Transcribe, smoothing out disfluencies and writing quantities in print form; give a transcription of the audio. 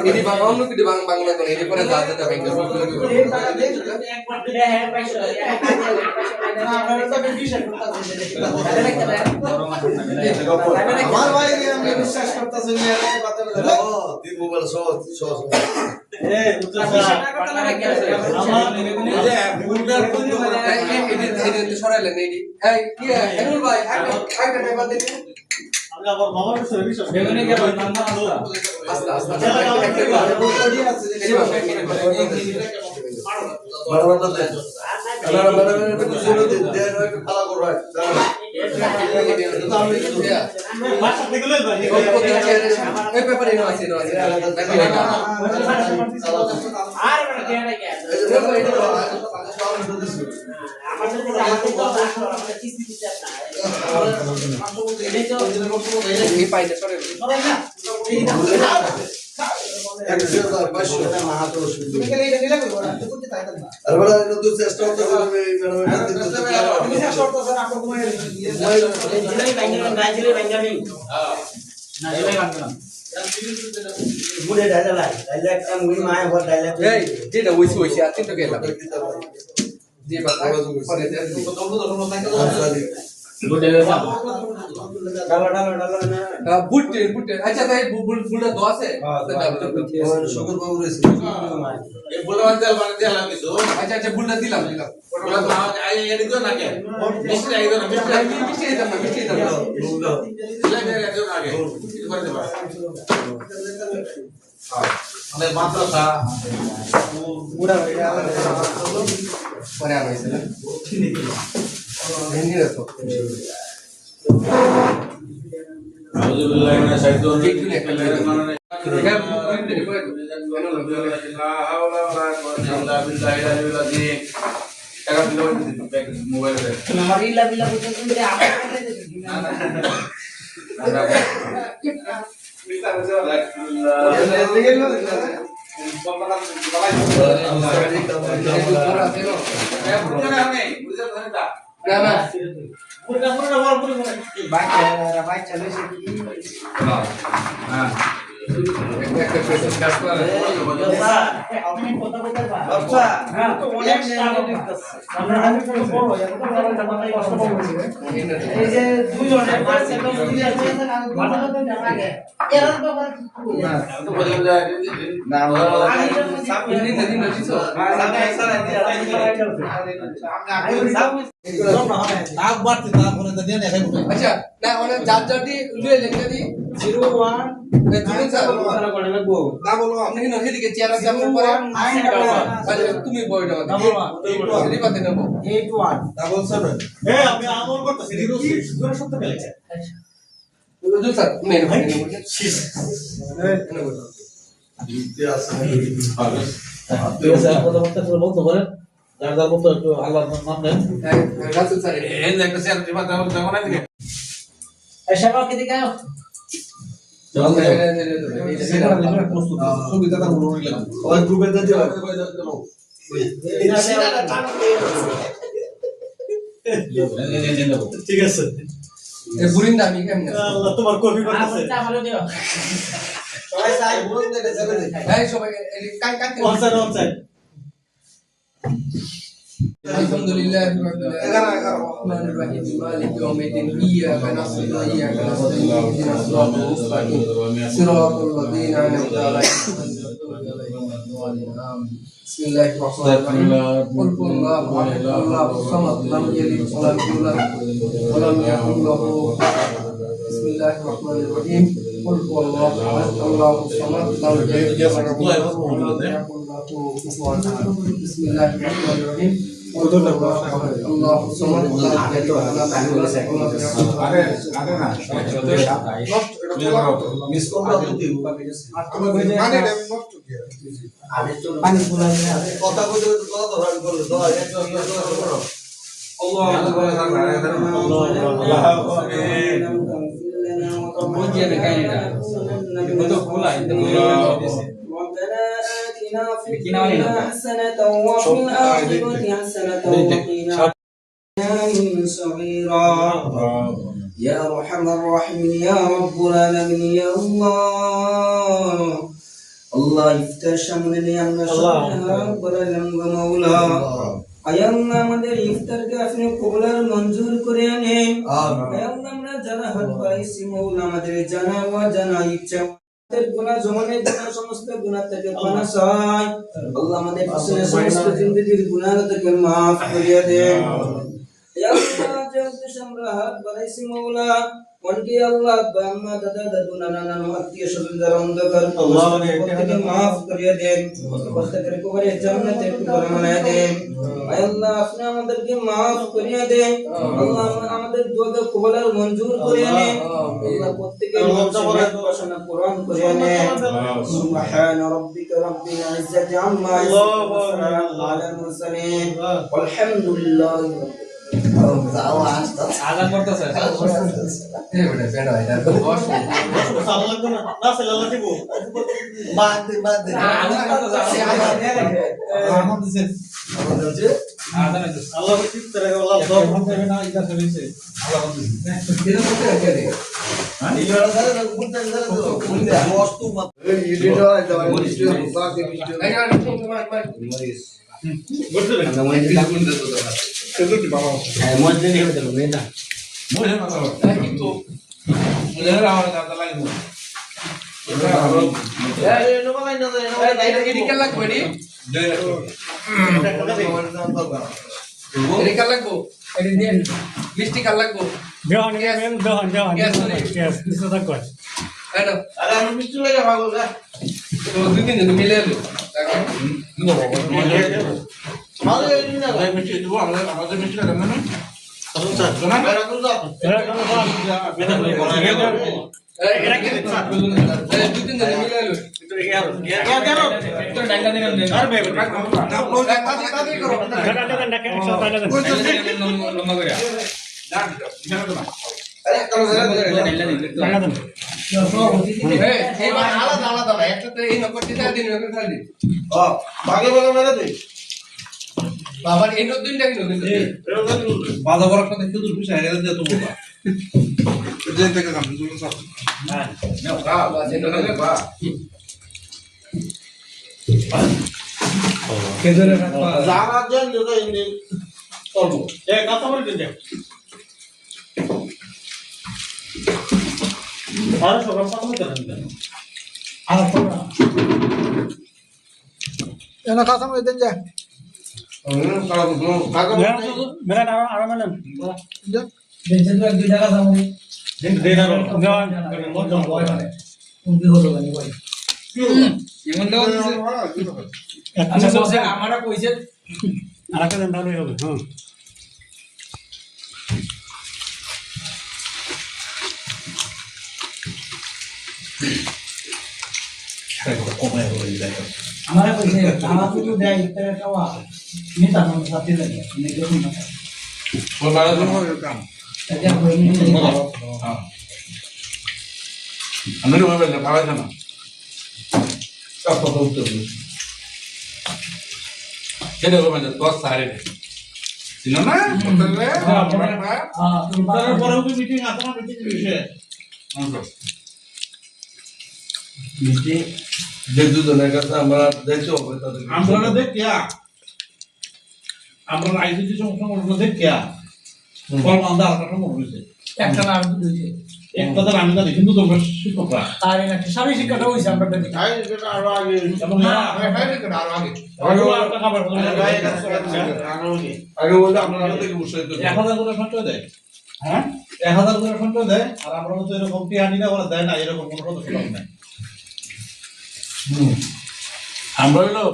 ini bangun lu di bang bang lagi ini pada saat ada bang ini sore lah ini iya Enul bhai ayo hebat ini আবার বাবার কাছে বিশ্বাস বেগুনি কে বল নাম না আলো আস্তে আস্তে ini paite sore na Mudah dah lah, dialek kan win maya buat dialek. Hey, dia dah wis wis ya, itu ke lah. Dia bakal pada dia. বুট আচ্ছা তাই বুলটা দো আছে শুকর বাবু রইছে এই বুলটা বানাতে দিয়ে আলাম কিছু আচ্ছা আচ্ছা বুলটা দিলাম ওটা তো আই এডি তো না কে মিষ্টি আই তো না মিষ্টি দিতাম বুলটা লাগে রে তো আগে কি করে দেবা আমাদের মাদ্রাসা পুরা হইয়া পরে আর হইছে না হিন্দি রাখো আউযুবিল্লাহি মিনাশ শাইতানির রাজিম লা হাওলা ওয়ালা কুওয়াতা ইল্লা বিল্লাহিল আলিয়্যিল আযীম টাকা দিলো মোবাইলে আমার ইল্লা বিল্লাহ বলতে তুমি আপনি আচ্ছা না ওনে যার যারটি লুয়ে লেখা দি 01 না বলো আপনি না এদিকে চেয়ার আছে আপনার পরে তুমি বইটা দিদি পাতে নেব 81 77 আপনি আমল করতেছেন 06 জোরে শব্দ ফেলেছে বুঝুন স্যার মেন ভাই 6 ইতিহাস আপনি স্যার কথা বলতে পারেন যার যার মতো একটু আল্লাহর নাম নেন রাসূল স্যার এই একটা স্যার দিবা দাও দাও না দিকে এই সেবা কি দিকে ঠিক আছে বুরিন্দা আমি কেমন তোমার কপি করতেছে সবাই সাই বুরিন দে যাবে এই সবাই কাই কাই one Alhamdulillah Rahmanir Rahim Maliki yaumiddin Iyyaka na'budu wa iyyaka nasta'in ihdinas siratal mustaqim siratal ladzina an'amta 'alaihim Bismillahirrahmanirrahim Qul huwallahu ahad Allahus samad lam yalid wa lam yulad wa lam yakul lahu Bismillahirrahmanirrahim Qul huwallahu ahad Allahus samad lam yalid wa lam yulad wa lam yakul lahu kufuwan ahad Bismillahirrahmanirrahim Allah somad وقنا حسنة وفي الآخرة حسنة وقنا عذاب صغيرا يا أرحم الراحمين يا رب العالمين يا الله الله ইফতার সামনে নিয়ে আমরা সবাই বললাম গো মাওলা আয় আল্লাহ আমাদের ইফতারকে আপনি কবুল আর মঞ্জুর করে নেন আয় আল্লাহ আমরা যারা হাত বাড়াইছি মাওলা আমাদের জানা ও জানা ইচ্ছা গুনাহ জমানের গুনাহ সমস্ত গুনাহ থেকে পানা চাই আল্লাহ আমাদের পিছনে সমস্ত জিন্দেগির গুনাহ থেকে maaf করিয়ে দেন ইয়া আল্লাহ যে উদ্দেশ্যে আমরা হাত বাড়াইছি মাওলা উনকে আল্লাহ আম্মা দাদা দাদু নানা নানু আত্মীয় স্বজন যারা অন্ধকার আল্লাহ থেকে maaf করিয়ে দেন প্রত্যেকের কবরে জান্নাতে টুকরা বানায় দেন আয় আল্লাহ আপনি আমাদেরকে maaf করিয়ে দেন আল্লাহ আমাদের দোয়াকে কবুল আর মঞ্জুর করে নেন আল্লাহ প্রত্যেকের মনের বাসনা পূরণ করে নেন সুবহান রাব্বিকা রাব্বিল ইজ্জাতি আম্মা ইয়াসিফুন আলাল মুরসালিন ওয়ালহামদুলিল্লাহি আজান করতেছে এ বেটা বেটা এটা তো বস সালাম লাগবে না না সালাম দিব বাদে বাদে আজান করতেছে আজান দিছে আজান দিছে আল্লাহ ঠিক করে আল্লাহ দর হবে না এটা সরিছে আল্লাহ দিছে এটা করতে কে দে হ্যাঁ এই ওরা দাদা বুঝতে দাদা তো বুঝতে বস্তু মত এই ইডিটো এটা মরিস বাকি ভিডিও এই আর মরিস বুঝতে না মই এটা কোন দিতে তো সেগুলো বাবা হ্যাঁ মই দিনে হবে তো মেটা মই না তো কিন্তু মুজেরা আমার দাদা লাগে মো এই নো বালাই না এটা কি নিকাল লাগবে নি এটা লাগবো এটা দেন মিষ্টি কাল লাগবো দেওয়ান গ্যাস কিছু থাক কর আরে আরে আমি মিষ্টি লাগে ভাগো না তো দুই তিন দিন মিলে এলো ভালো এই না ভাই মিষ্টি দিব আমাদের মিষ্টি লাগে না আচ্ছা শোনা এরা তো দাও এরা কি দুই তিন দিন মিলে এলো বাধা বড় কথা শুধু বিষয় हमारा पैसे हमारा तो दे इतना का हुआ नहीं था हम साथी लगे नहीं तो नहीं था वो बड़ा तो हो काम क्या कोई नहीं हां अंदर में बैठ भावा था ना सब तो उत्तर केने को मैंने बहुत सारे सिनो ना उत्तर रे हां उत्तर पर भी मीटिंग आता ना मीटिंग विषय हां मीटिंग যে দুজনের কাছে আমরা দেখছি হবে তাদের আমরা দেখ क्या আমরা আইসিটি সমস্যা মনে দেখ क्या কোন আন্দাজ কথা মনে হইছে একটা না আর দুটো হইছে এক কথা আমি জানি কিন্তু তোমরা শিক্ষকরা আর একটা সারি শিক্ষাটা হইছে আমরা দেখি আই যেটা আরো আগে এবং না আগে যেটা আরো আগে আগে একটা খবর আগে বলতে আপনারা থেকে উৎসাহিত 1000 করে সঞ্চয় দেয় হ্যাঁ 1000 করে সঞ্চয় দেয় আর আমরা তো এরকম টিয়ানিটা বলে দেয় না এরকম কোনো কথা নাই আমরা হলো